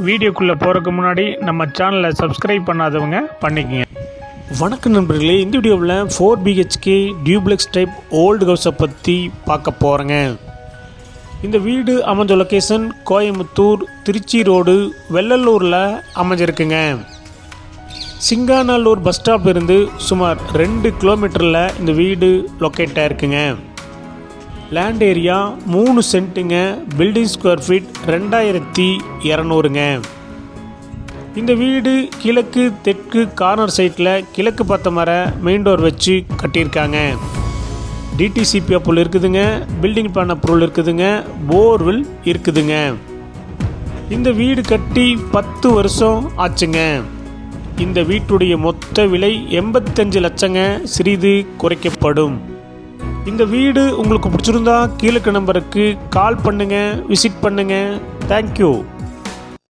வீடியோக்குள்ளே போகிறதுக்கு முன்னாடி நம்ம சேனலை சப்ஸ்கிரைப் பண்ணாதவங்க பண்ணிக்கங்க. வணக்கம் நண்பர்களே, இந்த வீடியோவில் 4 BHK டியூப்ளெக்ஸ் டைப் ஓல்டு ஹவுஸை பற்றி பார்க்க போகிறேங்க. இந்த வீடு அமைஞ்ச லொக்கேஷன் கோயம்புத்தூர் திருச்சி ரோடு வெள்ளலூரில் அமைஞ்சிருக்குங்க. சிங்காநல்லூர் பஸ் ஸ்டாப் இருந்து சுமார் 2 கிலோமீட்டரில் இந்த வீடு லொக்கேட் ஆகிருக்குங்க. லேண்ட் ஏரியா 3 சென்ட்டுங்க. பில்டிங் ஸ்கொயர் ஃபீட் 2200ங்க. இந்த வீடு கிழக்கு தெற்கு கார்னர் சைட்டில் கிழக்கு பார்த்த மர மெயின் டோர் வச்சு கட்டியிருக்காங்க. டிடிசிபி அப்ரூவல் இருக்குதுங்க. பில்டிங் பிளான் அப்ரூவல் இருக்குதுங்க. போர்வெல் இருக்குதுங்க. இந்த வீடு கட்டி 10 வருஷம் ஆச்சுங்க. இந்த வீட்டுடைய மொத்த விலை 85 லட்சங்க. சிறிது குறைக்கப்படும். இந்த வீடு உங்களுக்கு பிடிச்சிருந்தா கீழே நம்பருக்கு கால் பண்ணுங்கள், விசிட் பண்ணுங்கள். தேங்க்யூ.